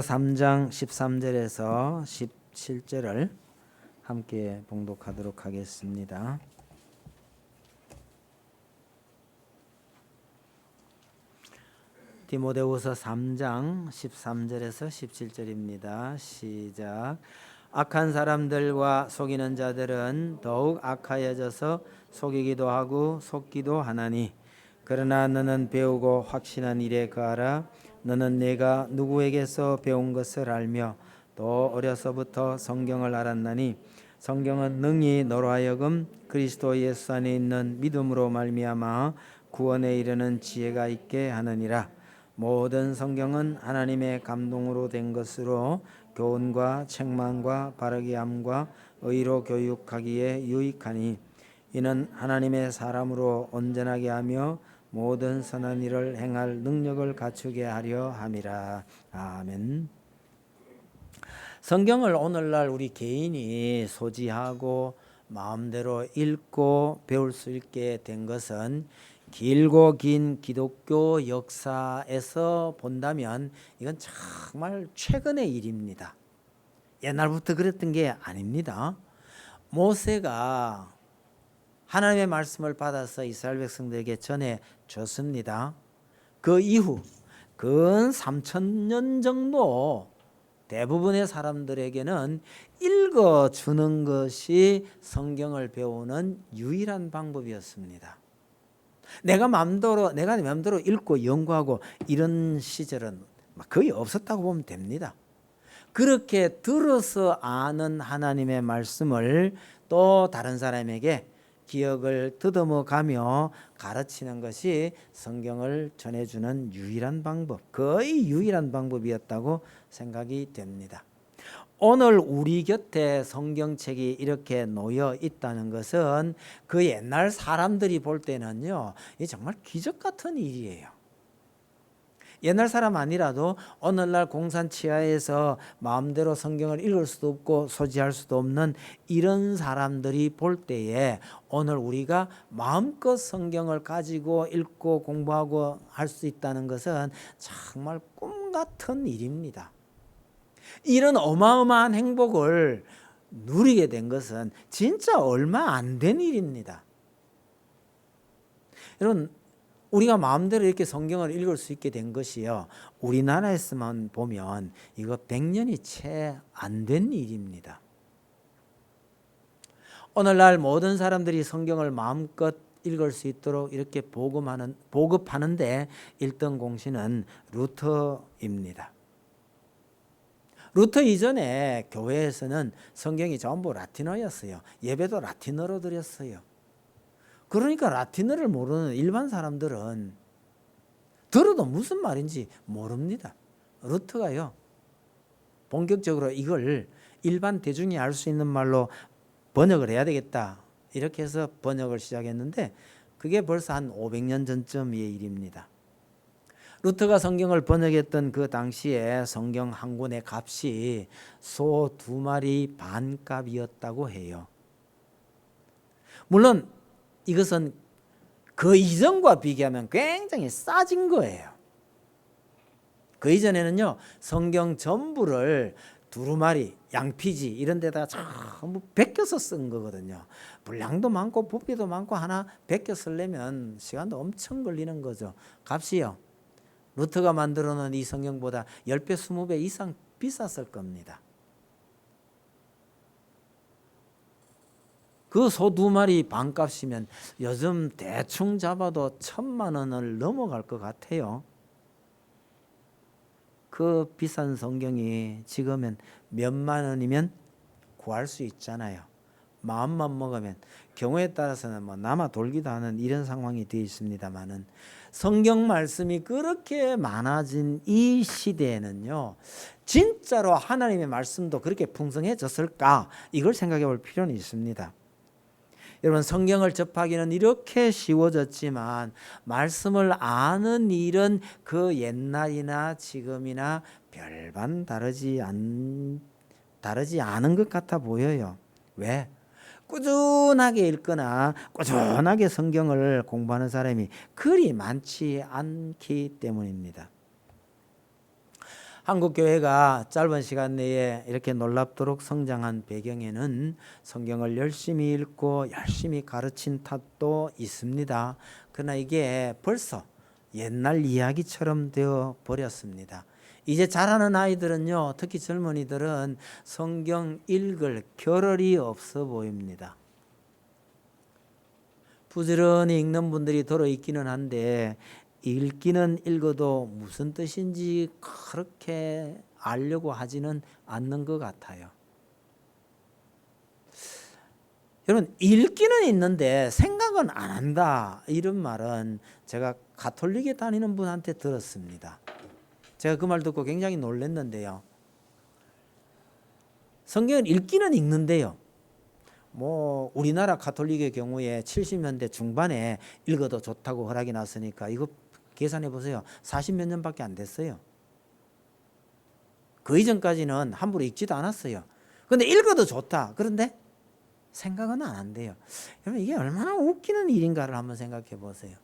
3장 13절에서 17절을 함께 봉독하도록 하겠습니다. 디모데후서 3장 13절에서 17절입니다. 시작. 악한 사람들과 속이는 자들은 더욱 악하여져서 속이기도 하고 속기도 하나니, 그러나 너는 배우고 확신한 일에 거하라. 너는 내가 누구에게서 배운 것을 알며 또 어려서부터 성경을 알았나니, 성경은 능히 너로 하여금 그리스도 예수 안에 있는 믿음으로 말미암아 구원에 이르는 지혜가 있게 하느니라. 모든 성경은 하나님의 감동으로 된 것으로 교훈과 책망과 바르게 함과 의로 교육하기에 유익하니, 이는 하나님의 사람으로 온전하게 하며 모든 선한 일을 행할 능력을 갖추게 하려 함이라. 아멘. 성경을 오늘날 우리 개인이 소지하고 마음대로 읽고 배울 수 있게 된 것은 길고 긴 기독교 역사에서 본다면 이건 정말 최근의 일입니다. 옛날부터 그랬던 게 아닙니다. 모세가 하나님의 말씀을 받아서 이스라엘 백성들에게 전해 줬습니다. 그 이후 근 3,000년 정도 대부분의 사람들에게는 읽어주는 것이 성경을 배우는 유일한 방법이었습니다. 내가 마음대로 읽고 연구하고 이런 시절은 거의 없었다고 보면 됩니다. 그렇게 들어서 아는 하나님의 말씀을 또 다른 사람에게 기억을 더듬어 가며 가르치는 것이 성경을 전해주는 유일한 방법, 거의 유일한 방법이었다고 생각이 됩니다. 오늘 우리 곁에 성경책이 이렇게 놓여 있다는 것은 그 옛날 사람들이 볼 때는요, 이게 정말 기적 같은 일이에요. 옛날 사람 아니라도 오늘날 공산 치하에서 마음대로 성경을 읽을 수도 없고 소지할 수도 없는 이런 사람들이 볼 때에 오늘 우리가 마음껏 성경을 가지고 읽고 공부하고 할 수 있다는 것은 정말 꿈 같은 일입니다. 이런 어마어마한 행복을 누리게 된 것은 진짜 얼마 안 된 일입니다. 여러분, 우리가 마음대로 이렇게 성경을 읽을 수 있게 된 것이요, 우리나라에서만 보면 이거 100년이 채 안 된 일입니다. 오늘날 모든 사람들이 성경을 마음껏 읽을 수 있도록 이렇게 보급하는데 1등 공신은 루터입니다. 루터 이전에 교회에서는 성경이 전부 라틴어였어요. 예배도 라틴어로 드렸어요. 그러니까 라틴어를 모르는 일반 사람들은 들어도 무슨 말인지 모릅니다. 루터가요, 본격적으로 이걸 일반 대중이 알 수 있는 말로 번역을 해야 되겠다, 이렇게 해서 번역을 시작했는데 그게 벌써 한 500년 전쯤의 일입니다. 루터가 성경을 번역했던 그 당시에 성경 한 권의 값이 소 2마리 반값이었다고 해요. 물론 이것은 그 이전과 비교하면 굉장히 싸진 거예요. 그 이전에는요, 성경 전부를 두루마리, 양피지 이런 데다가 전부 베껴서 쓴 거거든요. 분량도 많고 부피도 많고 하나 베껴 쓰려면 시간도 엄청 걸리는 거죠. 값이요, 루터가 만들어 놓은 이 성경보다 10배, 20배 이상 비쌌을 겁니다. 그 소 2마리 반값이면 요즘 대충 잡아도 1,000만 원을 넘어갈 것 같아요. 그 비싼 성경이 지금은 몇만 원이면 구할 수 있잖아요. 마음만 먹으면. 경우에 따라서는 남아 돌기도 하는 이런 상황이 되어 있습니다만은, 성경 말씀이 그렇게 많아진 이 시대에는요, 진짜로 하나님의 말씀도 그렇게 풍성해졌을까, 이걸 생각해 볼 필요는 있습니다. 여러분, 성경을 접하기는 이렇게 쉬워졌지만 말씀을 아는 일은 그 옛날이나 지금이나 별반 다르지 않은 것 같아 보여요. 왜? 꾸준하게 읽거나 꾸준하게 성경을 공부하는 사람이 그리 많지 않기 때문입니다. 한국 교회가 짧은 시간 내에 이렇게 놀랍도록 성장한 배경에는 성경을 열심히 읽고 열심히 가르친 탓도 있습니다. 그러나 이게 벌써 옛날 이야기처럼 되어 버렸습니다. 이제 자라는 아이들은요, 특히 젊은이들은 성경 읽을 겨를이 없어 보입니다. 부지런히 읽는 분들이 더러 있기는 한데 읽기는 읽어도 무슨 뜻인지 그렇게 알려고 하지는 않는 것 같아요. 여러분, 읽기는 있는데 생각은 안 한다, 이런 말은 제가 가톨릭에 다니는 분한테 들었습니다. 제가 그 말 듣고 굉장히 놀랐는데요. 성경을 읽기는 읽는데요, 뭐 우리나라 가톨릭의 경우에 70년대 중반에 읽어도 좋다고 허락이 났으니까 이거 계산해 보세요. 40몇 년밖에 안 됐어요. 그 이전까지는 함부로 읽지도 않았어요. 그런데 읽어도 좋다. 그런데 생각은 안 한대요. 여러분, 이게 얼마나 웃기는 일인가를 한번 생각해 보세요.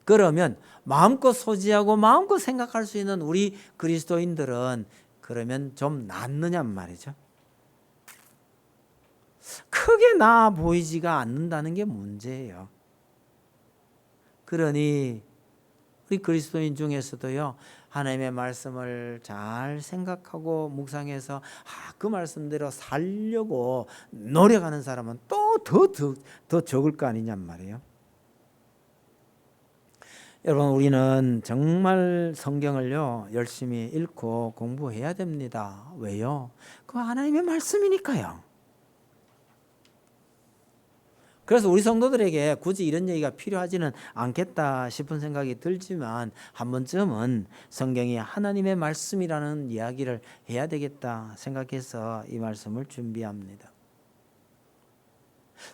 그러면 마음껏 소지하고 마음껏 생각할 수 있는 우리 그리스도인들은 그러면 좀 낫느냔 말이죠. 크게 나아 보이지가 않는다는 게 문제예요. 그러니 우리 그리스도인 중에서도요, 하나님의 말씀을 잘 생각하고 묵상해서 그 말씀대로 살려고 노력하는 사람은 또 더 적을 거 아니냔 말이에요. 여러분, 우리는 정말 성경을요 열심히 읽고 공부해야 됩니다. 왜요? 그 하나님의 말씀이니까요. 그래서 우리 성도들에게 굳이 이런 얘기가 필요하지는 않겠다 싶은 생각이 들지만 한 번쯤은 성경이 하나님의 말씀이라는 이야기를 해야 되겠다 생각해서 이 말씀을 준비합니다.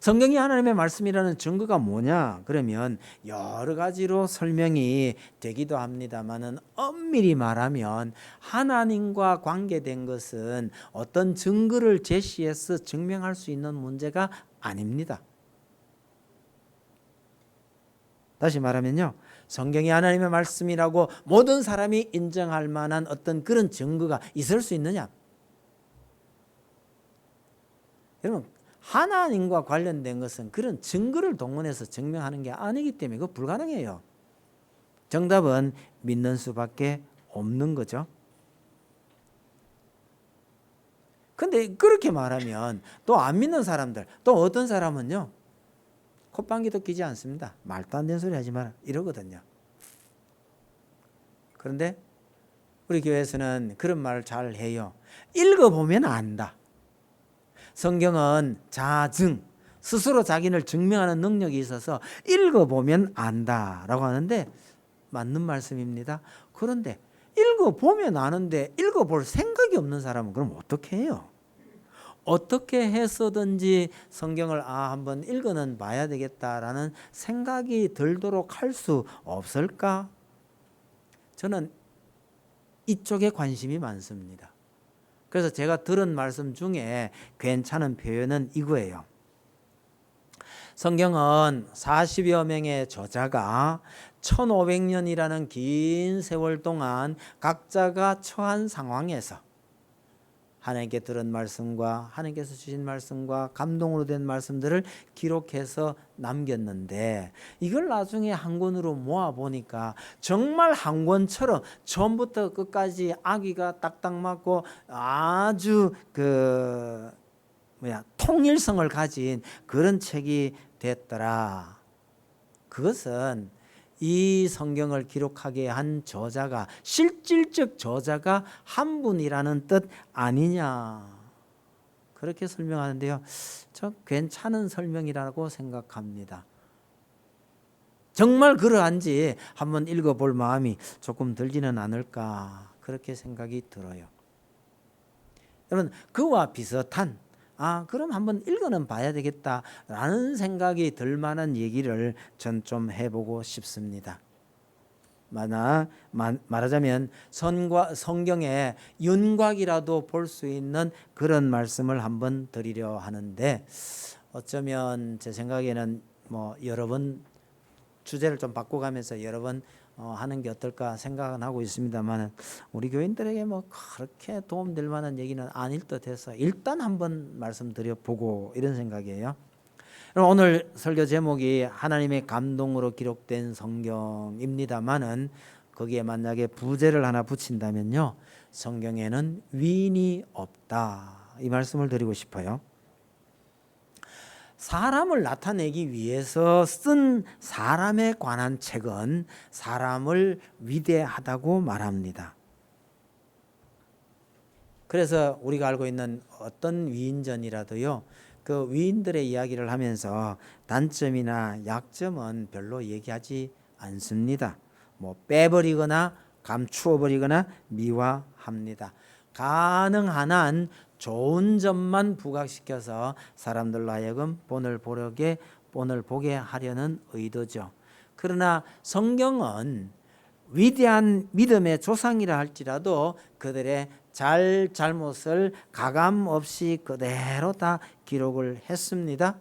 성경이 하나님의 말씀이라는 증거가 뭐냐? 그러면 여러 가지로 설명이 되기도 합니다만은 엄밀히 말하면 하나님과 관계된 것은 어떤 증거를 제시해서 증명할 수 있는 문제가 아닙니다. 다시 말하면요, 성경이 하나님의 말씀이라고 모든 사람이 인정할 만한 어떤 그런 증거가 있을 수 있느냐? 여러분, 하나님과 관련된 것은 그런 증거를 동원해서 증명하는 게 아니기 때문에 그거 불가능해요. 정답은 믿는 수밖에 없는 거죠. 근데 그렇게 말하면 또 안 믿는 사람들, 또 어떤 사람은요, 콧방귀도 끼지 않습니다. 말도 안 되는 소리 하지 마라 이러거든요. 그런데 우리 교회에서는 그런 말을 잘 해요. 읽어보면 안다. 성경은 자증, 스스로 자기를 증명하는 능력이 있어서 읽어보면 안다라고 하는데 맞는 말씀입니다. 그런데 읽어보면 아는데 읽어볼 생각이 없는 사람은 그럼 어떻게 해요? 어떻게 해서든지 성경을 한번 읽어는 봐야 되겠다라는 생각이 들도록 할 수 없을까? 저는 이쪽에 관심이 많습니다. 그래서 제가 들은 말씀 중에 괜찮은 표현은 이거예요. 성경은 40여 명의 저자가 1500년이라는 긴 세월 동안 각자가 처한 상황에서 하나님께 들은 말씀과 하나님께서 주신 말씀과 감동으로 된 말씀들을 기록해서 남겼는데 이걸 나중에 한 권으로 모아보니까 정말 한 권처럼 처음부터 끝까지 아기가 딱딱 맞고 아주 통일성을 가진 그런 책이 됐더라. 그것은 이 성경을 기록하게 한 저자가, 실질적 저자가 한 분이라는 뜻 아니냐, 그렇게 설명하는데요, 저 괜찮은 설명이라고 생각합니다. 정말 그러한지 한번 읽어볼 마음이 조금 들지는 않을까, 그렇게 생각이 들어요. 여러분, 그와 비슷한 그럼 한번 읽어는 봐야 되겠다라는 생각이 들 만한 얘기를 전 좀 해보고 싶습니다. 말하자면 성경의 윤곽이라도 볼 수 있는 그런 말씀을 한번 드리려 하는데, 어쩌면 제 생각에는 여러 번 주제를 좀 바꿔가면서 여러 번 하는 게 어떨까 생각은 하고 있습니다만 우리 교인들에게 뭐 그렇게 도움될 만한 얘기는 아닐 듯해서 일단 한번 말씀드려 보고 이런 생각이에요. 오늘 설교 제목이 하나님의 감동으로 기록된 성경입니다만은 거기에 만약에 부제를 하나 붙인다면요, 성경에는 위인이 없다, 이 말씀을 드리고 싶어요. 사람을 나타내기 위해서 쓴 사람에 관한 책은 사람을 위대하다고 말합니다. 그래서 우리가 알고 있는 어떤 위인전이라도요, 그 위인들의 이야기를 하면서 단점이나 약점은 별로 얘기하지 않습니다. 뭐 빼버리거나 감추어버리거나 미화합니다. 가능한 한 좋은 점만 부각시켜서 사람들로 하여금 본을 보게 하려는 의도죠. 그러나 성경은 위대한 믿음의 조상이라 할지라도 그들의 잘못을 가감 없이 그대로 다 기록을 했습니다.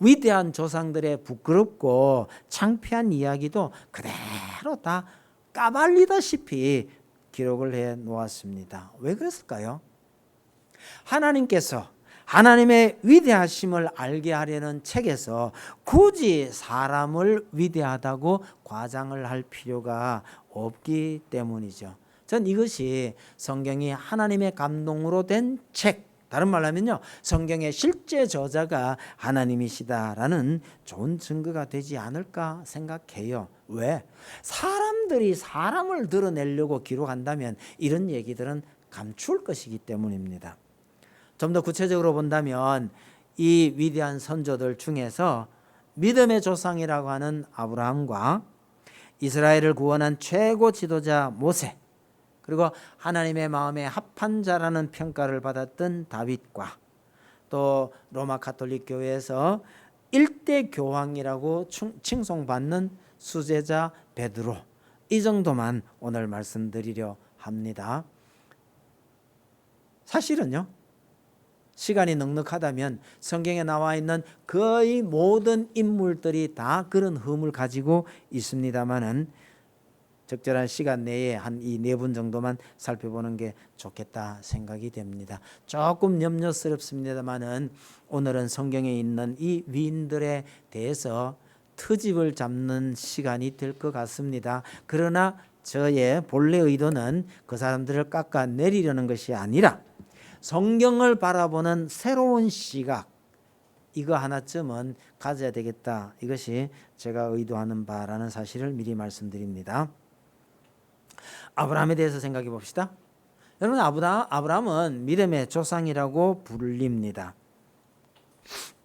위대한 조상들의 부끄럽고 창피한 이야기도 그대로 다 까발리다시피 기록을 해 놓았습니다. 왜 그랬을까요? 하나님께서 하나님의 위대하심을 알게 하려는 책에서 굳이 사람을 위대하다고 과장을 할 필요가 없기 때문이죠. 전 이것이 성경이 하나님의 감동으로 된 책, 다른 말로 하면요, 성경의 실제 저자가 하나님이시다라는 좋은 증거가 되지 않을까 생각해요. 왜? 사람들이 사람을 드러내려고 기록한다면 이런 얘기들은 감출 것이기 때문입니다. 좀 더 구체적으로 본다면 이 위대한 선조들 중에서 믿음의 조상이라고 하는 아브라함과 이스라엘을 구원한 최고 지도자 모세, 그리고 하나님의 마음에 합한 자라는 평가를 받았던 다윗과 또 로마 가톨릭 교회에서 일대 교황이라고 칭송받는 수제자 베드로, 이 정도만 오늘 말씀드리려 합니다. 사실은요, 시간이 넉넉하다면 성경에 나와 있는 거의 모든 인물들이 다 그런 흠을 가지고 있습니다만은 적절한 시간 내에 한 이 네 분 정도만 살펴보는 게 좋겠다 생각이 됩니다. 조금 염려스럽습니다만은 오늘은 성경에 있는 이 위인들에 대해서 트집을 잡는 시간이 될 것 같습니다. 그러나 저의 본래 의도는 그 사람들을 깎아내리려는 것이 아니라 성경을 바라보는 새로운 시각, 이거 하나쯤은 가져야 되겠다, 이것이 제가 의도하는 바라는 사실을 미리 말씀드립니다. 아브라함에 대해서 생각해 봅시다. 여러분, 아브라함은 믿음의 조상이라고 불립니다.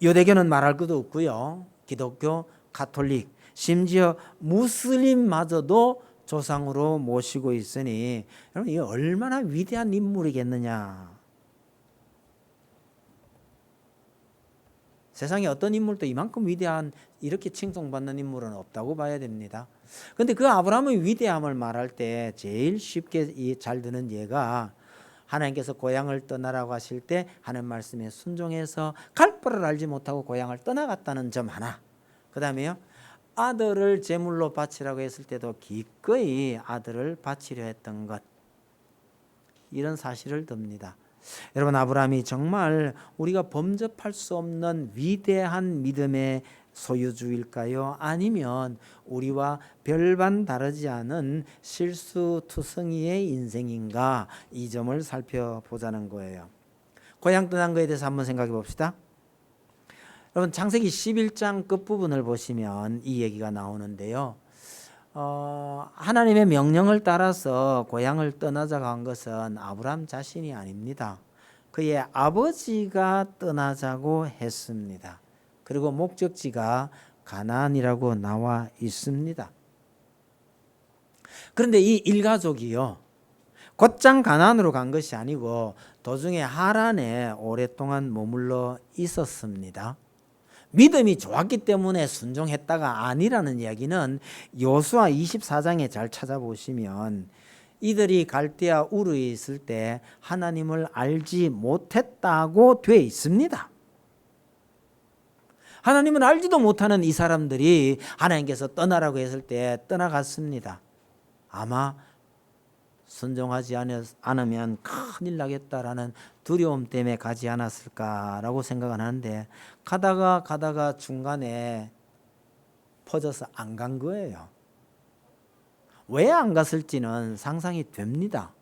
유대교는 말할 것도 없고요, 기독교, 가톨릭, 심지어 무슬림마저도 조상으로 모시고 있으니 여러분, 이게 얼마나 위대한 인물이겠느냐. 세상에 어떤 인물도 이만큼 위대한, 이렇게 칭송받는 인물은 없다고 봐야 됩니다. 그런데 그 아브라함의 위대함을 말할 때 제일 쉽게 잘 드는 예가 하나님께서 고향을 떠나라고 하실 때 하는 말씀에 순종해서 갈 바를 알지 못하고 고향을 떠나갔다는 점 하나, 그 다음에요, 아들을 제물로 바치라고 했을 때도 기꺼이 아들을 바치려 했던 것, 이런 사실을 듭니다. 여러분, 아브라함이 정말 우리가 범접할 수 없는 위대한 믿음의 소유주일까요? 아니면 우리와 별반 다르지 않은 실수투성이의 인생인가? 이 점을 살펴보자는 거예요. 고향 떠난 거에 대해서 한번 생각해 봅시다. 여러분, 창세기 11장 끝부분을 보시면 이 얘기가 나오는데요, 하나님의 명령을 따라서 고향을 떠나자고 한 것은 아브라함 자신이 아닙니다. 그의 아버지가 떠나자고 했습니다. 그리고 목적지가 가나안이라고 나와 있습니다. 그런데 이 일가족이요, 곧장 가나안으로 간 것이 아니고 도중에 하란에 오랫동안 머물러 있었습니다. 믿음이 좋았기 때문에 순종했다가 아니라는 이야기는 여호수아 24장에 잘 찾아보시면 이들이 갈대아 우르에 있을 때 하나님을 알지 못했다고 돼 있습니다. 하나님은 알지도 못하는 이 사람들이 하나님께서 떠나라고 했을 때 떠나갔습니다. 아마 순종하지 않으면 큰일 나겠다라는 두려움 때문에 가지 않았을까라고 생각은 하는데, 가다가 중간에 퍼져서 안 간 거예요. 왜 안 갔을지는 상상이 됩니다.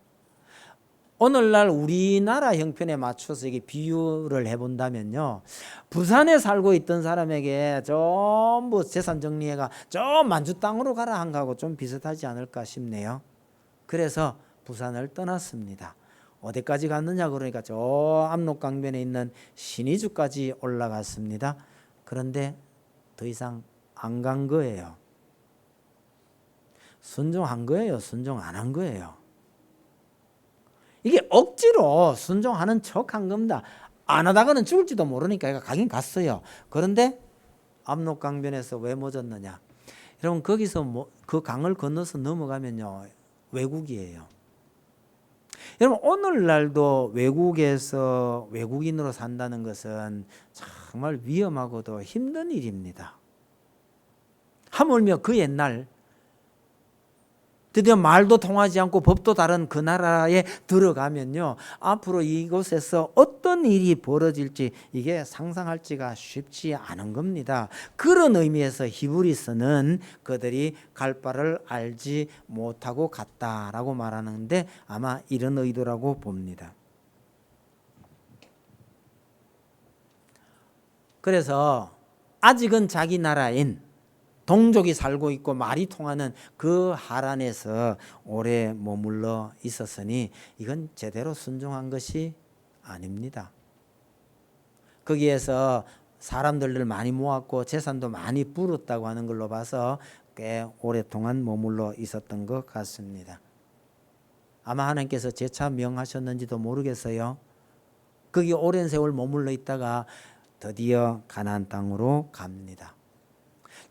오늘날 우리나라 형편에 맞춰서 이게 비유를 해본다면요, 부산에 살고 있던 사람에게 전부 재산 정리해가 저 만주 땅으로 가라 한 거하고 좀 비슷하지 않을까 싶네요. 그래서 부산을 떠났습니다. 어디까지 갔느냐 그러니까 저 압록강변에 있는 신의주까지 올라갔습니다. 그런데 더 이상 안 간 거예요. 순종한 거예요? 순종 안 한 거예요? 이게 억지로 순종하는 척한 겁니다. 안 하다가는 죽을지도 모르니까 얘가 가긴 갔어요. 그런데 압록강변에서 왜 멎었느냐? 여러분, 거기서 그 강을 건너서 넘어가면요, 외국이에요. 여러분, 오늘날도 외국에서 외국인으로 산다는 것은 정말 위험하고도 힘든 일입니다. 하물며 그 옛날 드디어 말도 통하지 않고 법도 다른 그 나라에 들어가면요, 앞으로 이곳에서 어떤 일이 벌어질지 이게 상상할지가 쉽지 않은 겁니다. 그런 의미에서 히브리서는 그들이 갈 바를 알지 못하고 갔다라고 말하는데 아마 이런 의도라고 봅니다. 그래서 아직은 자기 나라인 동족이 살고 있고 말이 통하는 그 하란에서 오래 머물러 있었으니 이건 제대로 순종한 것이 아닙니다. 거기에서 사람들을 많이 모았고 재산도 많이 불었다고 하는 걸로 봐서 꽤 오랫동안 머물러 있었던 것 같습니다. 아마 하나님께서 재차 명하셨는지도 모르겠어요. 거기 오랜 세월 머물러 있다가 드디어 가나안 땅으로 갑니다.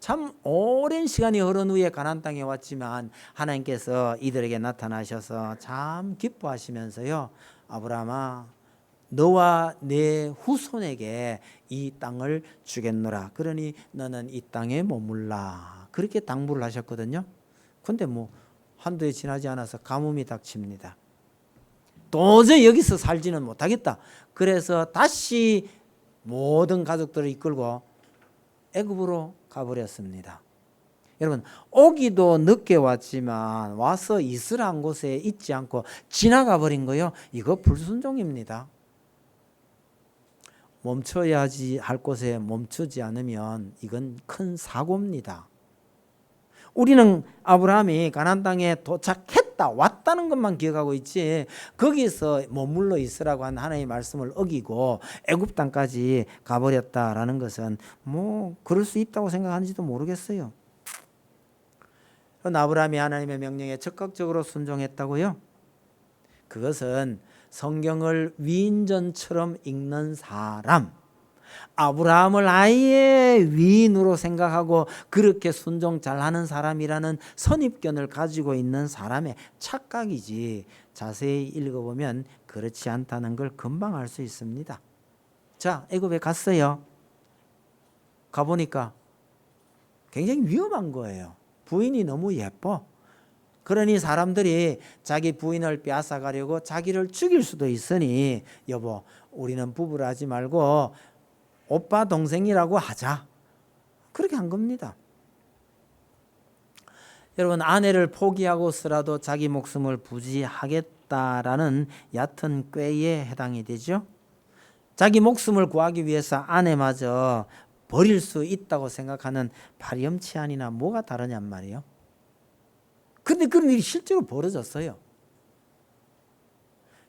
참 오랜 시간이 흐른 후에 가나안 땅에 왔지만 하나님께서 이들에게 나타나셔서 참 기뻐하시면서요, 아브라함아, 너와 내 후손에게 이 땅을 주겠노라. 그러니 너는 이 땅에 머물라. 그렇게 당부를 하셨거든요. 근데 한두 해 지나지 않아서 가뭄이 닥칩니다. 도저히 여기서 살지는 못하겠다. 그래서 다시 모든 가족들을 이끌고 애굽으로 가버렸습니다. 여러분, 오기도 늦게 왔지만 와서 이스라엘 곳에 있지 않고 지나가 버린 거요, 이거 불순종입니다. 멈춰야 할 곳에 멈추지 않으면 이건 큰 사고입니다. 우리는 아브라함이 가나안 땅에 도착했다, 왔다는 것만 기억하고 있지, 거기서 머물러 있으라고 한 하나님의 말씀을 어기고 애굽 땅까지 가버렸다라는 것은 그럴 수 있다고 생각하는지도 모르겠어요. 아브라함이 하나님의 명령에 적극적으로 순종했다고요? 그것은 성경을 위인전처럼 읽는 사람, 아브라함을 아예 위인으로 생각하고 그렇게 순종 잘하는 사람이라는 선입견을 가지고 있는 사람의 착각이지, 자세히 읽어보면 그렇지 않다는 걸 금방 알 수 있습니다. 자, 애굽에 갔어요. 가보니까 굉장히 위험한 거예요. 부인이 너무 예뻐. 그러니 사람들이 자기 부인을 빼앗아가려고 자기를 죽일 수도 있으니, 여보, 우리는 부부를 하지 말고 오빠 동생이라고 하자. 그렇게 한 겁니다. 여러분, 아내를 포기하고서라도 자기 목숨을 부지하겠다라는 얕은 꾀에 해당이 되죠. 자기 목숨을 구하기 위해서 아내마저 버릴 수 있다고 생각하는 파렴치한이나 뭐가 다르냔 말이에요. 근데 그런 일이 실제로 벌어졌어요.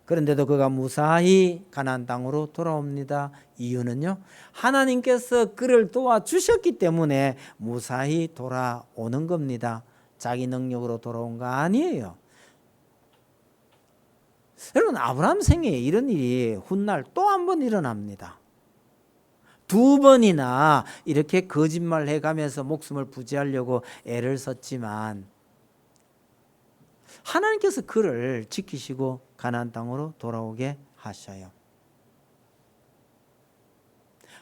그런데도 그가 무사히 가나안 땅으로 돌아옵니다. 이유는요, 하나님께서 그를 도와주셨기 때문에 무사히 돌아오는 겁니다. 자기 능력으로 돌아온 거 아니에요. 여러분, 아브라함 생애에 이런 일이 훗날 또 한 번 일어납니다. 2번이나 이렇게 거짓말 해가면서 목숨을 부지하려고 애를 썼지만 하나님께서 그를 지키시고 가나안 땅으로 돌아오게 하셔요.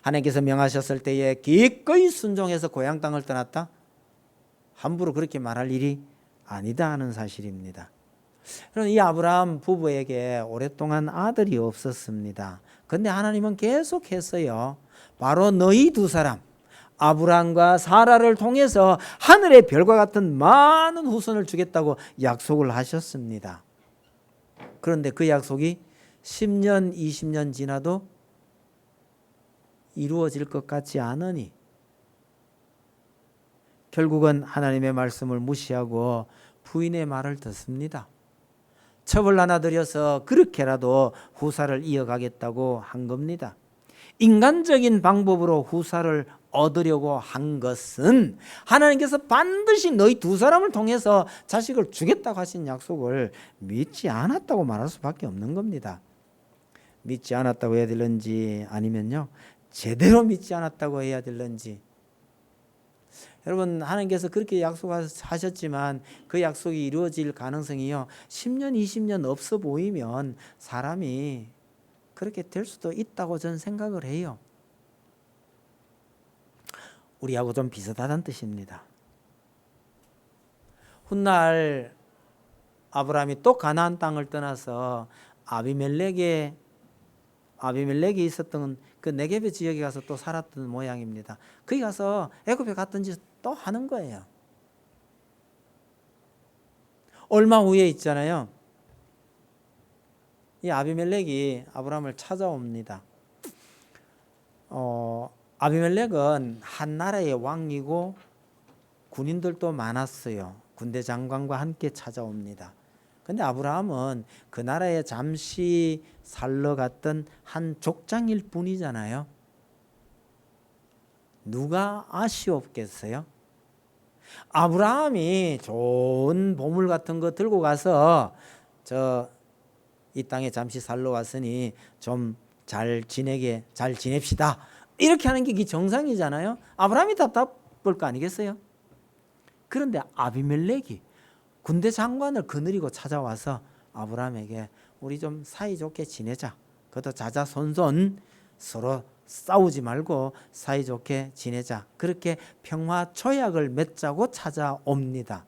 하나님께서 명하셨을 때에 기꺼이 순종해서 고향 땅을 떠났다? 함부로 그렇게 말할 일이 아니다 하는 사실입니다. 그럼 이 아브라함 부부에게 오랫동안 아들이 없었습니다. 그런데 하나님은 계속했어요. 바로 너희 두 사람 아브라함과 사라를 통해서 하늘의 별과 같은 많은 후손을 주겠다고 약속을 하셨습니다. 그런데 그 약속이 10년, 20년 지나도 이루어질 것 같지 않으니 결국은 하나님의 말씀을 무시하고 부인의 말을 듣습니다. 첩을 하나 들여서 그렇게라도 후사를 이어가겠다고 한 겁니다. 인간적인 방법으로 후사를 얻으려고 한 것은 하나님께서 반드시 너희 두 사람을 통해서 자식을 주겠다고 하신 약속을 믿지 않았다고 말할 수밖에 없는 겁니다. 믿지 않았다고 해야 될는지 아니면요 제대로 믿지 않았다고 해야 될는지. 여러분 하나님께서 그렇게 약속하셨지만 그 약속이 이루어질 가능성이요 10년 20년 없어 보이면 사람이 그렇게 될 수도 있다고 저는 생각을 해요. 우리하고 좀 비슷하다는 뜻입니다. 훗날 아브라함이 또 가나안 땅을 떠나서 아비멜렉이 있었던 그 네게베 지역에 가서 또 살았던 모양입니다. 거기 가서 애굽에 갔던 짓 또 하는 거예요. 얼마 후에 있잖아요. 이 아비멜렉이 아브라함을 찾아옵니다. 아비멜렉은 한 나라의 왕이고 군인들도 많았어요. 군대 장관과 함께 찾아옵니다. 근데 아브라함은 그 나라에 잠시 살러 갔던 한 족장일 뿐이잖아요. 누가 아쉬웠겠어요? 아브라함이 좋은 보물 같은 거 들고 가서 이 땅에 잠시 살러 왔으니 좀 잘 지냅시다. 이렇게 하는 게 정상이잖아요. 아브라함이 답답할 거 아니겠어요? 그런데 아비멜렉이 군대 장관을 거느리고 찾아와서 아브라함에게 우리 좀 사이좋게 지내자. 그것도 자자손손 서로 싸우지 말고 사이좋게 지내자. 그렇게 평화 조약을 맺자고 찾아옵니다.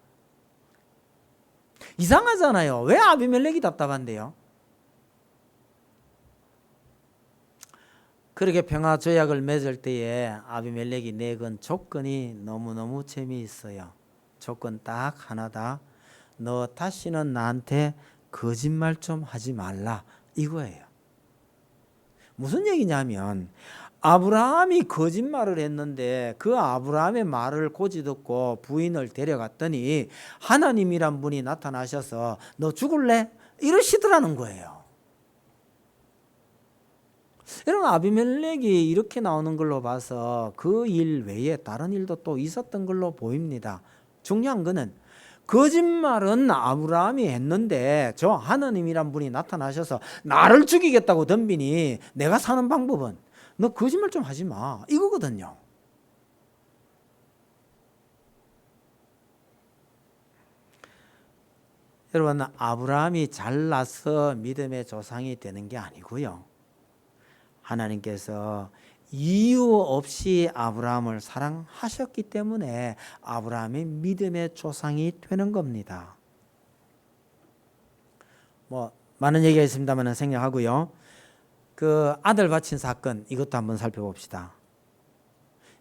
이상하잖아요. 왜 아비멜렉이 답답한데요? 그렇게 평화 조약을 맺을 때에 아비멜렉이 내건 조건이 너무너무 재미있어요. 조건 딱 하나다. 너 다시는 나한테 거짓말 좀 하지 말라 이거예요. 무슨 얘기냐면 아브라함이 거짓말을 했는데 그 아브라함의 말을 고지 듣고 부인을 데려갔더니 하나님이란 분이 나타나셔서 너 죽을래? 이러시더라는 거예요. 여러분 아비멜렉이 이렇게 나오는 걸로 봐서 그 일 외에 다른 일도 또 있었던 걸로 보입니다. 중요한 거는 거짓말은 아브라함이 했는데 저 하나님이란 분이 나타나셔서 나를 죽이겠다고 덤비니 내가 사는 방법은 너 거짓말 좀 하지 마 이거거든요. 여러분 아브라함이 잘나서 믿음의 조상이 되는 게 아니고요. 하나님께서 이유 없이 아브라함을 사랑하셨기 때문에 아브라함이 믿음의 조상이 되는 겁니다. 많은 얘기가 있습니다만 생략하고요. 그 아들 바친 사건 이것도 한번 살펴봅시다.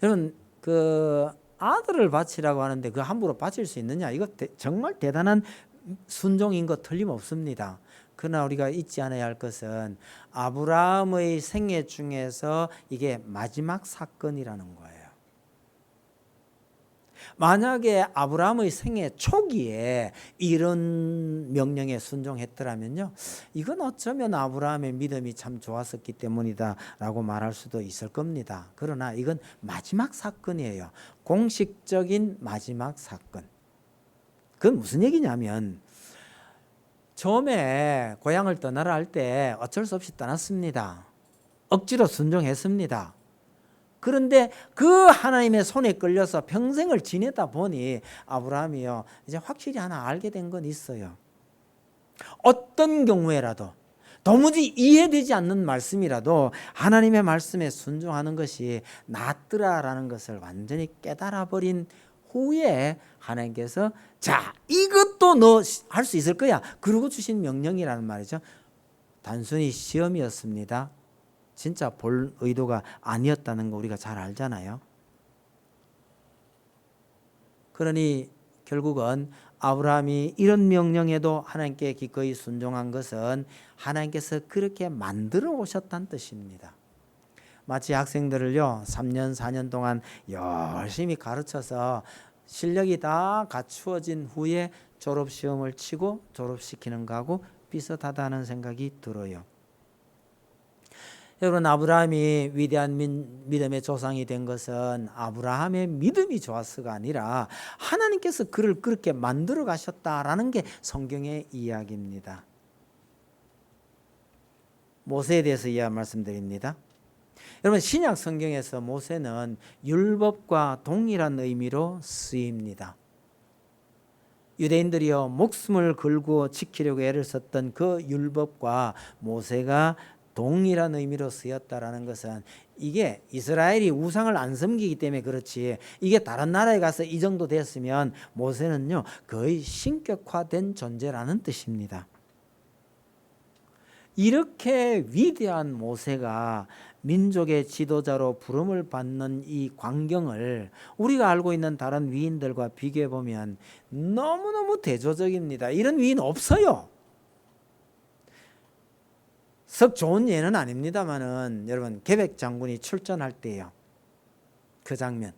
여러분 그 아들을 바치라고 하는데 그 함부로 바칠 수 있느냐? 이거 정말 대단한 순종인 거 틀림없습니다. 그러나 우리가 잊지 않아야 할 것은 아브라함의 생애 중에서 이게 마지막 사건이라는 거예요. 만약에 아브라함의 생애 초기에 이런 명령에 순종했더라면요, 이건 어쩌면 아브라함의 믿음이 참 좋았었기 때문이다 라고 말할 수도 있을 겁니다. 그러나 이건 마지막 사건이에요. 공식적인 마지막 사건. 그건 무슨 얘기냐면 처음에 고향을 떠나라 할 때 어쩔 수 없이 떠났습니다. 억지로 순종했습니다. 그런데 그 하나님의 손에 끌려서 평생을 지내다 보니 아브라함이요 이제 확실히 하나 알게 된 건 있어요. 어떤 경우에라도 도무지 이해되지 않는 말씀이라도 하나님의 말씀에 순종하는 것이 낫더라라는 것을 완전히 깨달아 버린 후에 하나님께서 자, 이것도 너 할 수 있을 거야. 그러고 주신 명령이라는 말이죠. 단순히 시험이었습니다. 진짜 볼 의도가 아니었다는 거 우리가 잘 알잖아요. 그러니 결국은 아브라함이 이런 명령에도 하나님께 기꺼이 순종한 것은 하나님께서 그렇게 만들어 오셨다는 뜻입니다. 마치 학생들을요 3년 4년 동안 열심히 가르쳐서 실력이 다 갖추어진 후에 졸업시험을 치고 졸업시키는 거하고 비슷하다는 생각이 들어요. 여러분, 아브라함이 위대한 믿음의 조상이 된 것은 아브라함의 믿음이 좋았어가 아니라 하나님께서 그를 그렇게 만들어 가셨다라는 게 성경의 이야기입니다. 모세에 대해서 말씀드립니다. 여러분, 신약 성경에서 모세는 율법과 동일한 의미로 쓰입니다. 유대인들이요 목숨을 걸고 지키려고 애를 썼던 그 율법과 모세가 동일한 의미로 쓰였다라는 것은 이게 이스라엘이 우상을 안 섬기기 때문에 그렇지, 이게 다른 나라에 가서 이 정도 됐으면 모세는요 거의 신격화된 존재라는 뜻입니다. 이렇게 위대한 모세가 민족의 지도자로 부름을 받는 이 광경을 우리가 알고 있는 다른 위인들과 비교해 보면 너무너무 대조적입니다. 이런 위인 없어요. 썩 좋은 예는 아닙니다만은 여러분, 계백 장군이 출전할 때요, 그 장면,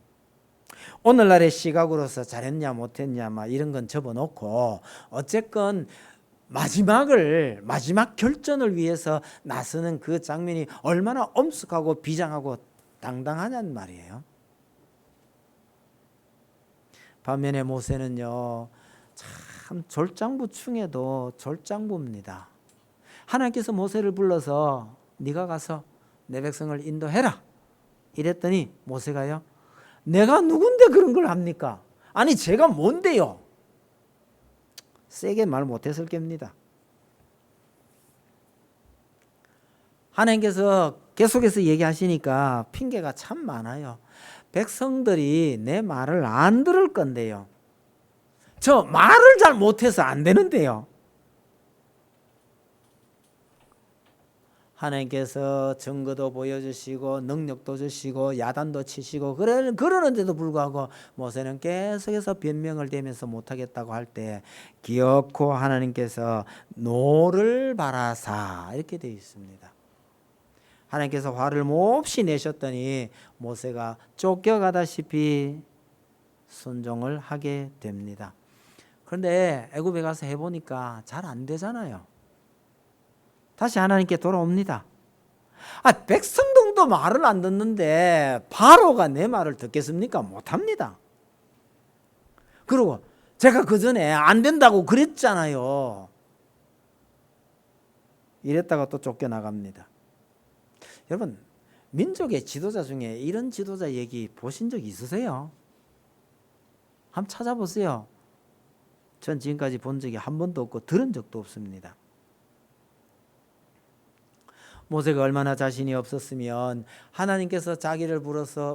오늘날의 시각으로서 잘했냐 못했냐 막 이런 건 접어놓고 어쨌건 마지막 결전을 위해서 나서는 그 장면이 얼마나 엄숙하고 비장하고 당당하냐는 말이에요. 반면에 모세는요 참 졸장부충에도 졸장부입니다. 하나님께서 모세를 불러서 네가 가서 내 백성을 인도해라 이랬더니 모세가요, 내가 누군데 그런 걸 합니까? 아니 제가 뭔데요? 세게 말 못했을 겁니다. 하나님께서 계속해서 얘기하시니까 핑계가 참 많아요. 백성들이 내 말을 안 들을 건데요, 저 말을 잘 못해서 안 되는데요. 하나님께서 증거도 보여주시고 능력도 주시고 야단도 치시고 그러는데도 불구하고 모세는 계속해서 변명을 대면서 못하겠다고 할 때 기어코 하나님께서 노를 바라사 이렇게 되어 있습니다. 하나님께서 화를 몹시 내셨더니 모세가 쫓겨가다시피 순종을 하게 됩니다. 그런데 애굽에 가서 해보니까 잘 안 되잖아요. 다시 하나님께 돌아옵니다. 백성들도 말을 안 듣는데 바로가 내 말을 듣겠습니까? 못합니다. 그리고 제가 그 전에 안 된다고 그랬잖아요. 이랬다가 또 쫓겨나갑니다. 여러분, 민족의 지도자 중에 이런 지도자 얘기 보신 적 있으세요? 한번 찾아보세요. 전 지금까지 본 적이 한 번도 없고 들은 적도 없습니다. 모세가 얼마나 자신이 없었으면 하나님께서 자기를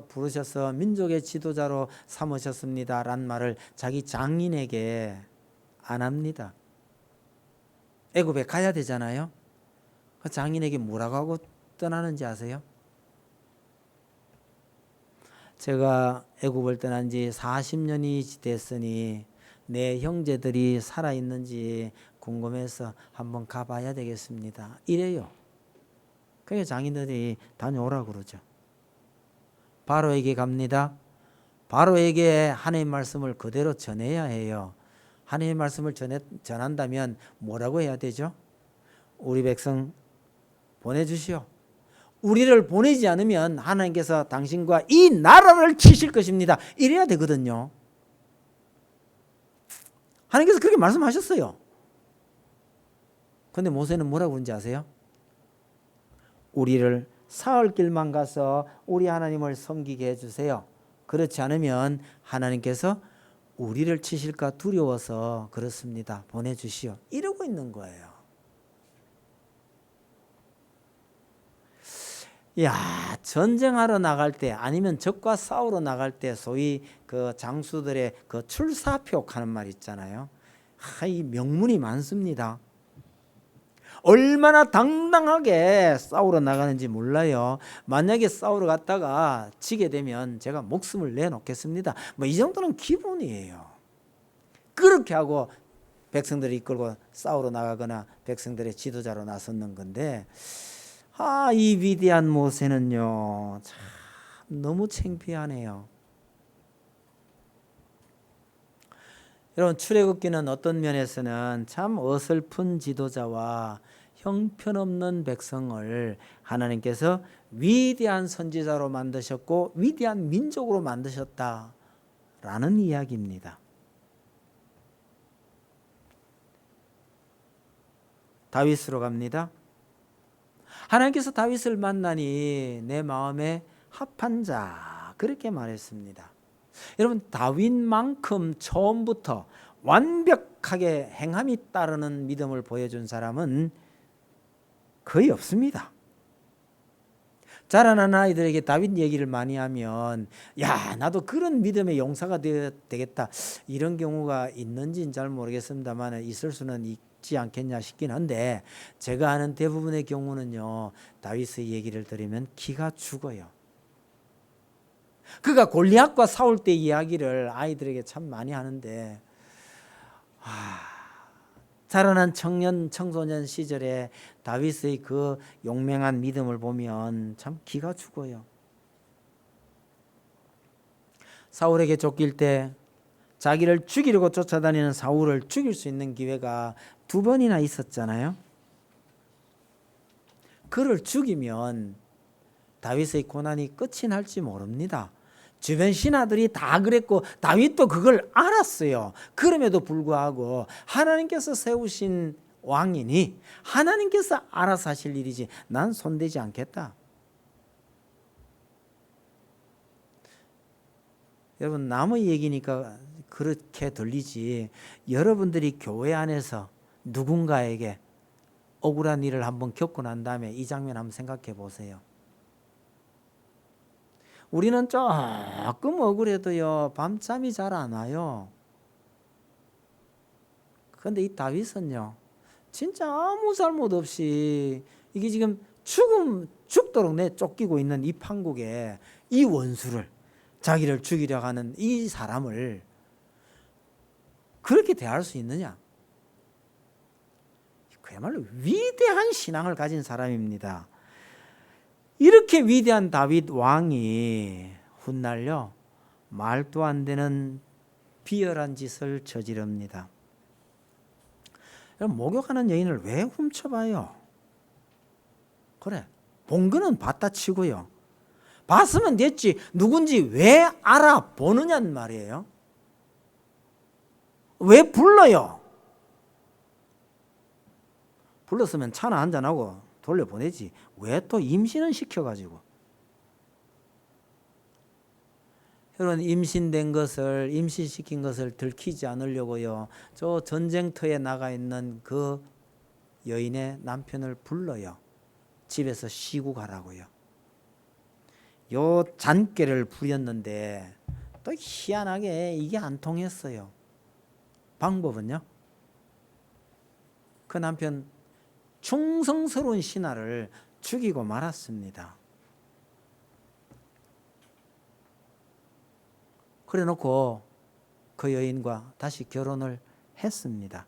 부르셔서 민족의 지도자로 삼으셨습니다 라는 말을 자기 장인에게 안 합니다. 애굽에 가야 되잖아요. 그 장인에게 뭐라고 하고 떠나는지 아세요? 제가 애굽을 떠난 지 40년이 됐으니 내 형제들이 살아있는지 궁금해서 한번 가봐야 되겠습니다 이래요. 그래서 장인들이 다녀오라고 그러죠. 바로에게 갑니다. 바로에게 하나님의 말씀을 그대로 전해야 해요. 하나님의 말씀을 전한다면 뭐라고 해야 되죠? 우리 백성 보내주시오. 우리를 보내지 않으면 하나님께서 당신과 이 나라를 치실 것입니다. 이래야 되거든요. 하나님께서 그렇게 말씀하셨어요. 그런데 모세는 뭐라고 그런지 아세요? 우리를 사흘 길만 가서 우리 하나님을 섬기게 해주세요. 그렇지 않으면 하나님께서 우리를 치실까 두려워서 그렇습니다. 보내주시오. 이러고 있는 거예요. 야, 전쟁하러 나갈 때 아니면 적과 싸우러 나갈 때 소위 그 장수들의 그 출사표 하는 말 있잖아요. 이 명문이 많습니다. 얼마나 당당하게 싸우러 나가는지 몰라요. 만약에 싸우러 갔다가 지게 되면 제가 목숨을 내놓겠습니다. 뭐 이 정도는 기본이에요. 그렇게 하고 백성들을 이끌고 싸우러 나가거나 백성들의 지도자로 나섰는 건데, 이 위대한 모세는요, 참 너무 창피하네요. 여러분, 출애굽기는 어떤 면에서는 참 어설픈 지도자와 형편없는 백성을 하나님께서 위대한 선지자로 만드셨고 위대한 민족으로 만드셨다라는 이야기입니다. 다윗으로 갑니다. 하나님께서 다윗을 만나니 내 마음에 합한 자, 그렇게 말했습니다. 여러분, 다윗만큼 처음부터 완벽하게 행함이 따르는 믿음을 보여준 사람은 거의 없습니다. 자라난 아이들에게 다윗 얘기를 많이 하면, 야, 나도 그런 믿음의 용사가 되겠다, 이런 경우가 있는지는 잘 모르겠습니다만 있을 수는 있지 않겠냐 싶긴 한데, 제가 아는 대부분의 경우는요, 다윗의 얘기를 들으면 기가 죽어요. 그가 골리앗과 싸울 때 이야기를 아이들에게 참 많이 하는데, 자라난 청소년 시절에 다윗의 그 용맹한 믿음을 보면 참 기가 죽어요. 사울에게 쫓길 때 자기를 죽이려고 쫓아다니는 사울을 죽일 수 있는 기회가 2번이나 있었잖아요. 그를 죽이면 다윗의 고난이 끝이 날지 모릅니다. 주변 신하들이 다 그랬고 다윗도 그걸 알았어요. 그럼에도 불구하고 하나님께서 세우신 왕이니 하나님께서 알아서 하실 일이지 난 손대지 않겠다. 여러분, 남의 얘기니까 그렇게 들리지, 여러분들이 교회 안에서 누군가에게 억울한 일을 한번 겪고 난 다음에 이 장면 한번 생각해 보세요. 우리는 조금 억울해도요, 밤잠이 잘 안 와요. 그런데 이 다윗은요, 진짜 아무 잘못 없이 이게 지금 죽도록 쫓기고 있는 이 판국에 이 원수를, 자기를 죽이려 하는 이 사람을 그렇게 대할 수 있느냐? 그야말로 위대한 신앙을 가진 사람입니다. 이렇게 위대한 다윗 왕이 훗날요, 말도 안 되는 비열한 짓을 저지릅니다. 목욕하는 여인을 왜 훔쳐봐요? 그래, 본 거는 봤다 치고요, 봤으면 됐지 누군지 왜 알아보느냐는 말이에요. 왜 불러요? 불렀으면 차나 한잔하고 돌려보내지 왜 또 임신은 시켜가지고. 여러분, 임신시킨 것을 들키지 않으려고요, 저 전쟁터에 나가 있는 그 여인의 남편을 불러요. 집에서 쉬고 가라고요. 요 잔꾀를 부렸는데 또 희한하게 이게 안 통했어요. 방법은요, 그 남편 충성스러운 신하를 죽이고 말았습니다. 그래 놓고 그 여인과 다시 결혼을 했습니다.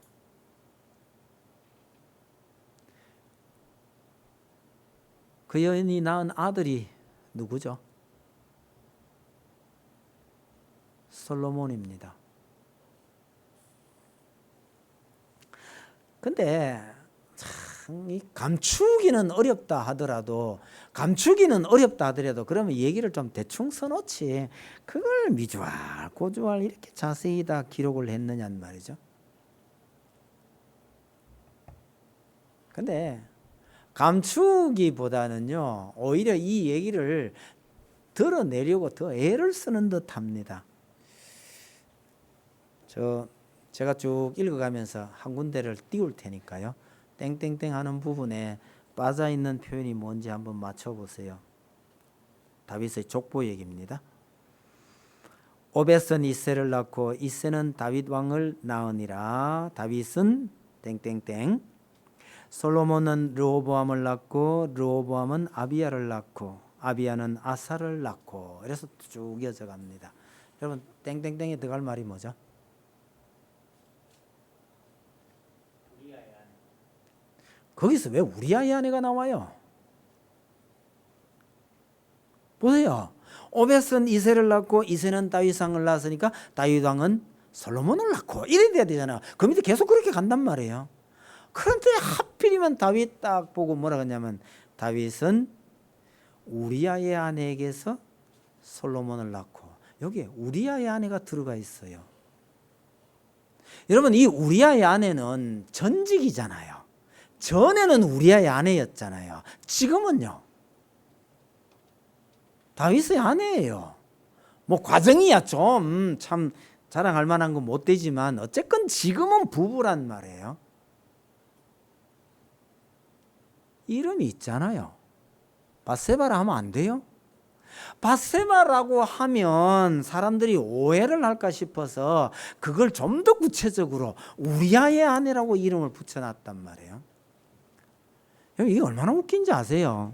그 여인이 낳은 아들이 누구죠? 솔로몬입니다. 근데 이 감추기는 어렵다 하더라도 그러면 얘기를 좀 대충 써놓지 그걸 미주알 고주알 이렇게 자세히 다 기록을 했느냐는 말이죠. 근데 감추기보다는요, 오히려 이 얘기를 드러내려고 더 애를 쓰는 듯 합니다. 제가 쭉 읽어가면서 한 군데를 띄울 테니까요, 땡땡땡 하는 부분에 빠져있는 표현이 뭔지 한번 맞춰보세요. 다윗의 족보 얘기입니다. 오벳은 이새를 낳고 이새는 다윗 왕을 낳으니라. 다윗은 땡땡땡. 솔로몬은 르호보암을 낳고 르호보암은 아비야를 낳고 아비야는 아사를 낳고. 그래서 쭉 이어져 갑니다. 여러분 땡땡땡에 들어갈 말이 뭐죠? 거기서 왜 우리아의 아내가 나와요? 보세요. 오벳은 이새를 낳고 이새는 다윗 왕을 낳았으니까 다윗 왕은 솔로몬을 낳고 이래 돼야 되잖아요. 그 밑에 계속 그렇게 간단 말이에요. 그런데 하필이면 다윗 딱 보고 뭐라 그러냐면 다윗은 우리아의 아내에게서 솔로몬을 낳고 여기에 우리아의 아내가 들어가 있어요. 여러분 이 우리아의 아내는 전직이잖아요. 전에는 우리아의 아내였잖아요. 지금은요 다윗의 아내예요. 뭐 과정이야 좀 참 자랑할 만한 건 못 되지만 어쨌건 지금은 부부란 말이에요. 이름이 있잖아요. 밧세바라 하면 안 돼요? 밧세바라고 하면 사람들이 오해를 할까 싶어서 그걸 좀 더 구체적으로 우리아의 아내라고 이름을 붙여놨단 말이에요. 이게 얼마나 웃긴지 아세요?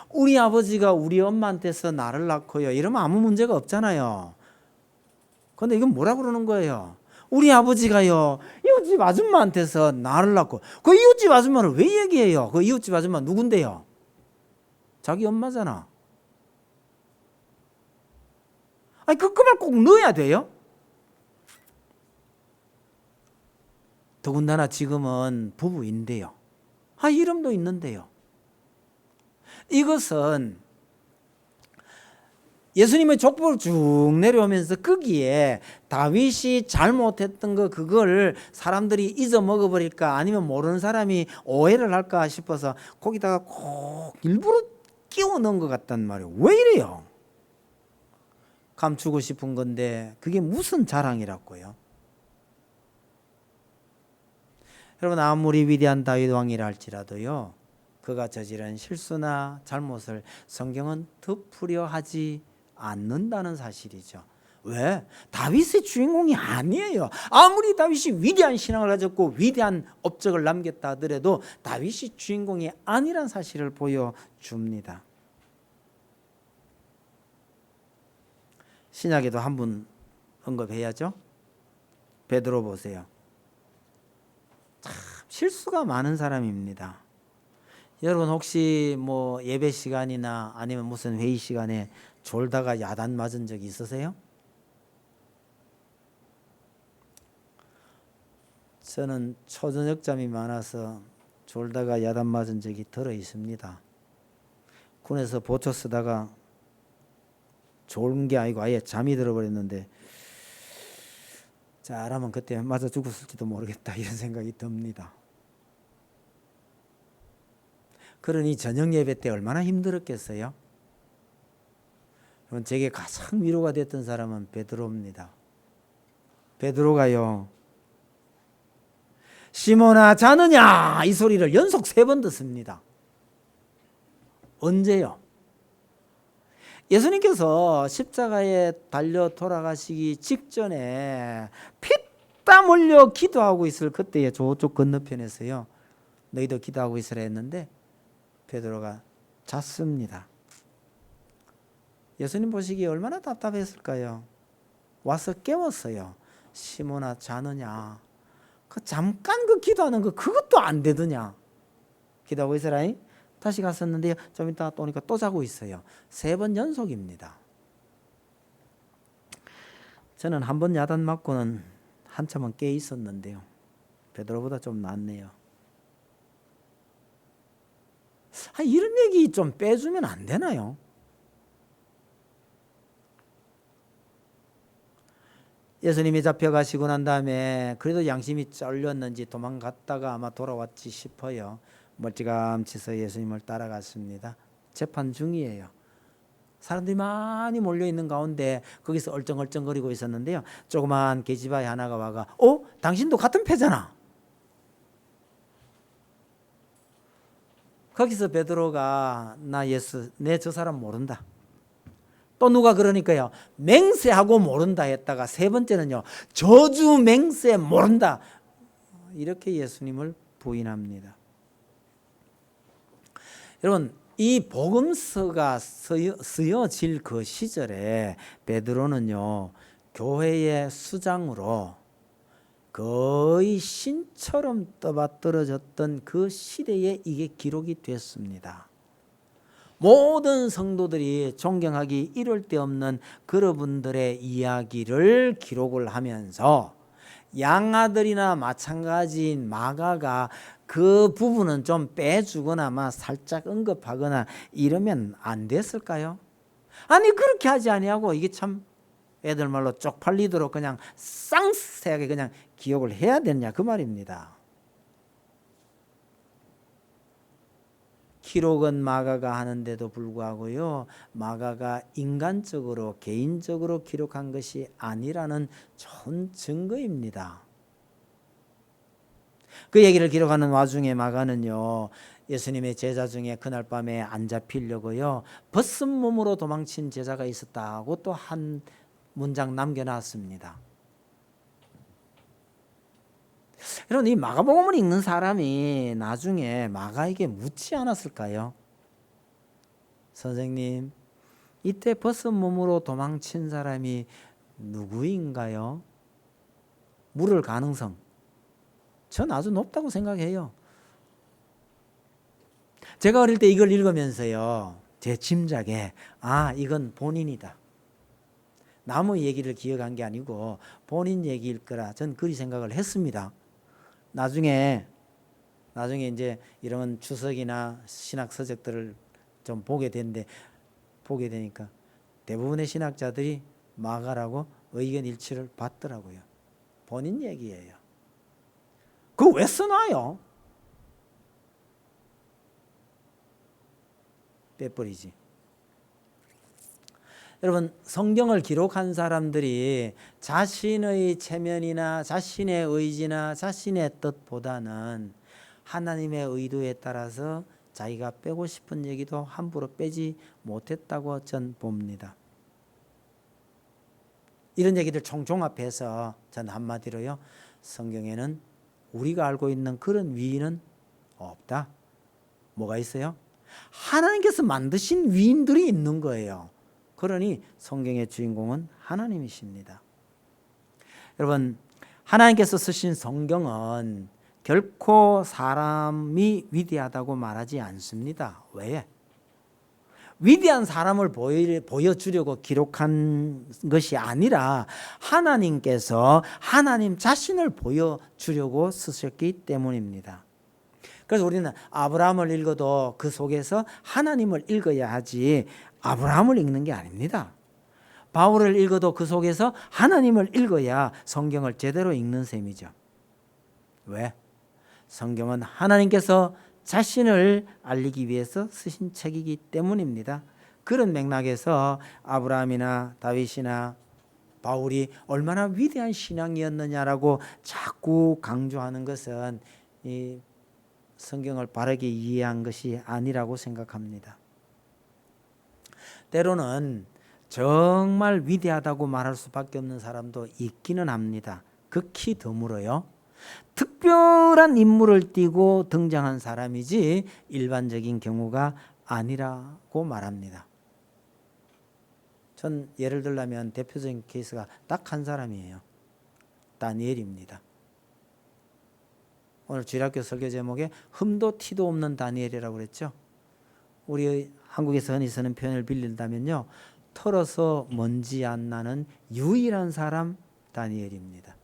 우리 아버지가 우리 엄마한테서 나를 낳고요 이러면 아무 문제가 없잖아요. 그런데 이건 뭐라 그러는 거예요? 우리 아버지가요 이웃집 아줌마한테서 나를 낳고 그 이웃집 아줌마를 왜 얘기해요? 그 이웃집 아줌마 누군데요? 자기 엄마잖아. 아니 그 말 꼭 넣어야 돼요? 더군다나 지금은 부부인데요. 이름도 있는데요. 이것은 예수님의 족보를 쭉 내려오면서 거기에 다윗이 잘못했던 그걸 사람들이 잊어먹어버릴까 아니면 모르는 사람이 오해를 할까 싶어서 거기다가 꼭 일부러 끼워 넣은 것 같단 말이에요. 왜 이래요? 감추고 싶은 건데 그게 무슨 자랑이라고요? 여러분 아무리 위대한 다윗 왕이라 할지라도요 그가 저지른 실수나 잘못을 성경은 덮으려 하지 않는다는 사실이죠. 왜? 다윗의 주인공이 아니에요. 아무리 다윗이 위대한 신앙을 가졌고 위대한 업적을 남겼다 하더라도 다윗이 주인공이 아니란 사실을 보여줍니다. 신약에도 한 분 언급해야죠. 베드로 보세요. 참 실수가 많은 사람입니다. 여러분 혹시 뭐 예배 시간이나 아니면 무슨 회의 시간에 졸다가 야단 맞은 적이 있으세요? 저는 초저녁잠이 많아서 졸다가 야단 맞은 적이 들어 있습니다. 군에서 보초 쓰다가 졸은 게 아니고 아예 잠이 들어버렸는데 잘하면 그때 맞아 죽었을지도 모르겠다 이런 생각이 듭니다. 그러니 저녁 예배 때 얼마나 힘들었겠어요? 제게 가장 위로가 됐던 사람은 베드로입니다. 베드로가요 시몬아 자느냐 이 소리를 연속 3번 듣습니다. 언제요? 예수님께서 십자가에 달려 돌아가시기 직전에 피땀 흘려 기도하고 있을 그때에 저쪽 건너편에서요 너희도 기도하고 있으라 했는데 베드로가 잤습니다. 예수님 보시기에 얼마나 답답했을까요? 와서 깨웠어요. 시몬아 자느냐 그 잠깐 그 기도하는 거 그것도 안 되더냐 기도하고 있으라 다시 갔었는데요 좀 이따 또 오니까 또 자고 있어요. 3번 연속입니다. 저는 한 번 야단 맞고는 한참은 깨 있었는데요 베드로보다 좀 낫네요. 이런 얘기 좀 빼주면 안 되나요? 예수님이 잡혀가시고 난 다음에 그래도 양심이 쩔렸는지 도망갔다가 아마 돌아왔지 싶어요. 멀찌감치서 예수님을 따라갔습니다. 재판 중이에요. 사람들이 많이 몰려있는 가운데 거기서 얼쩡얼쩡거리고 있었는데요 조그만 계집아이 하나가 와가 당신도 같은 패잖아. 거기서 베드로가 나 예수 내 저 사람 모른다. 또 누가 그러니까요, 맹세하고 모른다 했다가 세 번째는요, 저주 맹세 모른다, 이렇게 예수님을 부인합니다. 여러분, 이 복음서가 쓰여질 그 시절에 베드로는요, 교회의 수장으로 거의 신처럼 떠받들어졌던 그 시대에 이게 기록이 됐습니다. 모든 성도들이 존경하기 이를 데 없는 그분들의 이야기를 기록을 하면서 양아들이나 마찬가지인 마가가 그 부분은 좀 빼주거나 살짝 언급하거나 이러면 안 됐을까요? 아니 그렇게 하지 아니하고 이게 참 애들 말로 쪽팔리도록 그냥 쌍세하게 그냥 기억을 해야 되느냐 그 말입니다. 기록은 마가가 하는데도 불구하고요, 마가가 인간적으로 개인적으로 기록한 것이 아니라는 좋은 증거입니다. 그 얘기를 기록하는 와중에 마가는요, 예수님의 제자 중에 그날 밤에 안 잡히려고요, 벗은 몸으로 도망친 제자가 있었다고 또 한 문장 남겨놨습니다. 여러분, 이 마가복음을 읽는 사람이 나중에 마가에게 묻지 않았을까요? 선생님, 이때 벗은 몸으로 도망친 사람이 누구인가요? 물을 가능성, 전 아주 높다고 생각해요. 제가 어릴 때 이걸 읽으면서요, 제 짐작에 이건 본인이다, 남의 얘기를 기억한 게 아니고 본인 얘기일 거라 전 그리 생각을 했습니다. 나중에 이제 이런 주석이나 신학 서적들을 좀 보게 되니까 대부분의 신학자들이 마가라고 의견 일치를 받더라고요. 본인 얘기예요. 그거 왜 써놔요? 빼버리지. 여러분, 성경을 기록한 사람들이 자신의 체면이나 자신의 의지나 자신의 뜻보다는 하나님의 의도에 따라서 자기가 빼고 싶은 얘기도 함부로 빼지 못했다고 전 봅니다. 이런 얘기들 총종합해서 전 한마디로요, 성경에는 우리가 알고 있는 그런 위인은 없다. 뭐가 있어요? 하나님께서 만드신 위인들이 있는 거예요. 그러니 성경의 주인공은 하나님이십니다. 여러분, 하나님께서 쓰신 성경은 결코 사람이 위대하다고 말하지 않습니다. 왜? 위대한 사람을 보여주려고 기록한 것이 아니라 하나님께서 하나님 자신을 보여주려고 쓰셨기 때문입니다. 그래서 우리는 아브라함을 읽어도 그 속에서 하나님을 읽어야 하지 아브라함을 읽는 게 아닙니다. 바울을 읽어도 그 속에서 하나님을 읽어야 성경을 제대로 읽는 셈이죠. 왜? 성경은 하나님께서 자신을 알리기 위해서 쓰신 책이기 때문입니다. 그런 맥락에서 아브라함이나 다윗이나 바울이 얼마나 위대한 신앙이었느냐라고 자꾸 강조하는 것은 이 성경을 바르게 이해한 것이 아니라고 생각합니다. 때로는 정말 위대하다고 말할 수밖에 없는 사람도 있기는 합니다. 극히 드물어요. 특별한 인물을 띠고 등장한 사람이지 일반적인 경우가 아니라고 말합니다. 전 예를 들자면 대표적인 케이스가 딱 한 사람이에요. 다니엘입니다. 오늘 주일학교 설교 제목에 흠도 티도 없는 다니엘이라고 그랬죠. 우리 한국에서 흔히 쓰는 표현을 빌린다면요, 털어서 먼지 안 나는 유일한 사람 다니엘입니다.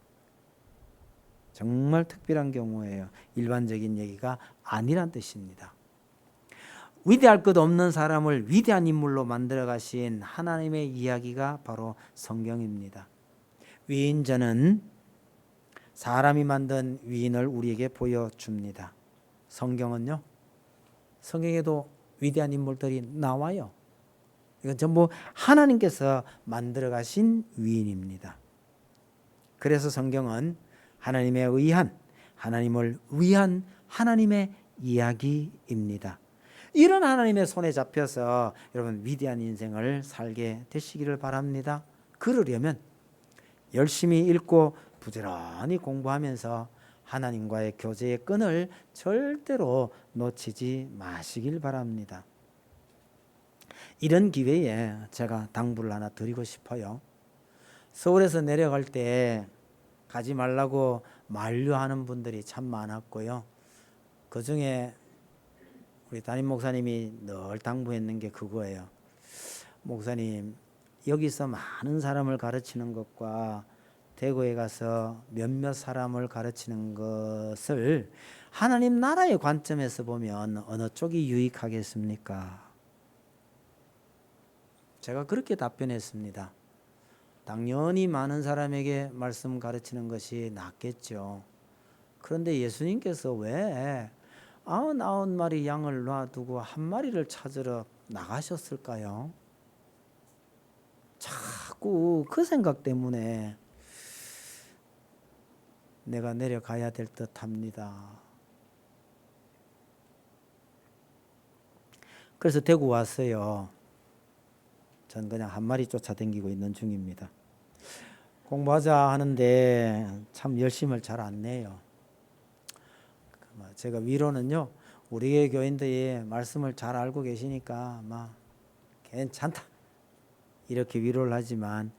정말 특별한 경우예요. 일반적인 얘기가 아니란 뜻입니다. 위대할 것 없는 사람을 위대한 인물로 만들어 가신 하나님의 이야기가 바로 성경입니다. 위인전은 사람이 만든 위인을 우리에게 보여줍니다. 성경은요, 성경에도 위대한 인물들이 나와요. 이건 전부 하나님께서 만들어 가신 위인입니다. 그래서 성경은 하나님에 의한, 하나님을 위한 하나님의 이야기입니다. 이런 하나님의 손에 잡혀서 여러분 위대한 인생을 살게 되시기를 바랍니다. 그러려면 열심히 읽고 부지런히 공부하면서 하나님과의 교제의 끈을 절대로 놓치지 마시길 바랍니다. 이런 기회에 제가 당부를 하나 드리고 싶어요. 서울에서 내려갈 때 가지 말라고 만류하는 분들이 참 많았고요. 그 중에 우리 담임 목사님이 늘 당부했는 게 그거예요. 목사님, 여기서 많은 사람을 가르치는 것과 대구에 가서 몇몇 사람을 가르치는 것을 하나님 나라의 관점에서 보면 어느 쪽이 유익하겠습니까? 제가 그렇게 답변했습니다. 당연히 많은 사람에게 말씀 가르치는 것이 낫겠죠. 그런데 예수님께서 왜 99마리 양을 놔두고 한 마리를 찾으러 나가셨을까요? 자꾸 그 생각 때문에 내가 내려가야 될 듯합니다. 그래서 대구 왔어요. 전 그냥 한 마리 쫓아다니고 있는 중입니다. 공부하자 하는데 참 열심을 잘 안 내요. 제가 위로는요, 우리 교인들이 말씀을 잘 알고 계시니까 막 괜찮다 이렇게 위로를 하지만,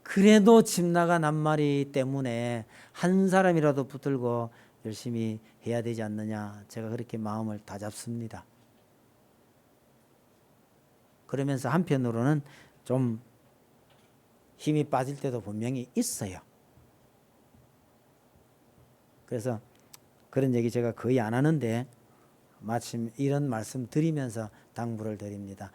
그래도 집 나간 한 마리 때문에 한 사람이라도 붙들고 열심히 해야 되지 않느냐, 제가 그렇게 마음을 다잡습니다. 그러면서 한편으로는 좀 힘이 빠질 때도 분명히 있어요. 그래서 그런 얘기 제가 거의 안 하는데 마침 이런 말씀 드리면서 당부를 드립니다.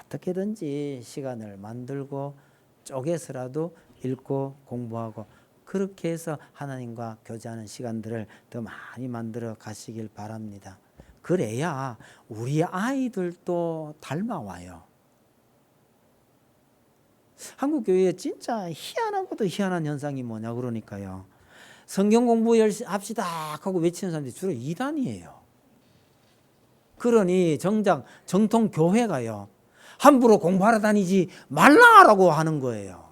어떻게든지 시간을 만들고 쪼개서라도 읽고 공부하고 그렇게 해서 하나님과 교제하는 시간들을 더 많이 만들어 가시길 바랍니다. 그래야 우리 아이들도 닮아와요. 한국 교회에 진짜 희한한 것도 희한한 현상이 뭐냐 그러니까요. 성경 공부 열심히 합시다 하고 외치는 사람들이 주로 이단이에요. 그러니 정작 정통 교회가요, 함부로 공부하러 다니지 말라라고 하는 거예요.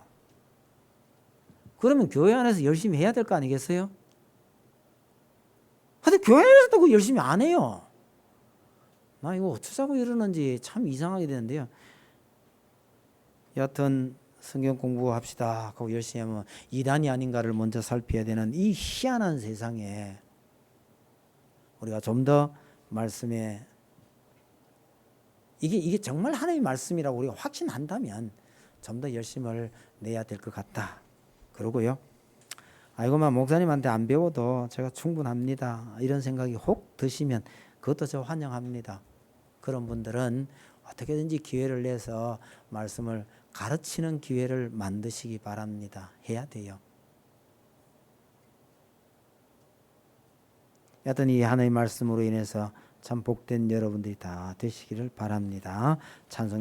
그러면 교회 안에서 열심히 해야 될 거 아니겠어요? 근데 교회 안에서도 그 열심히 안 해요. 나 이거 어쩌자고 이러는지 참 이상하게 되는데요. 여하튼 성경 공부합시다 하고 열심히 하면 이단이 아닌가를 먼저 살펴야 되는 이 희한한 세상에 우리가 좀 더 말씀에 이게 정말 하나님의 말씀이라고 우리가 확신한다면 좀 더 열심을 내야 될 것 같다. 그러고요, 아이고만 목사님한테 안 배워도 제가 충분합니다 이런 생각이 혹 드시면 그것도 저 환영합니다. 그런 분들은 어떻게든지 기회를 내서 말씀을 가르치는 기회를 만드시기 바랍니다. 해야 돼요. 여하튼 이 하나님의 말씀으로 인해서 참 복된 여러분들이 다 되시기를 바랍니다. 찬송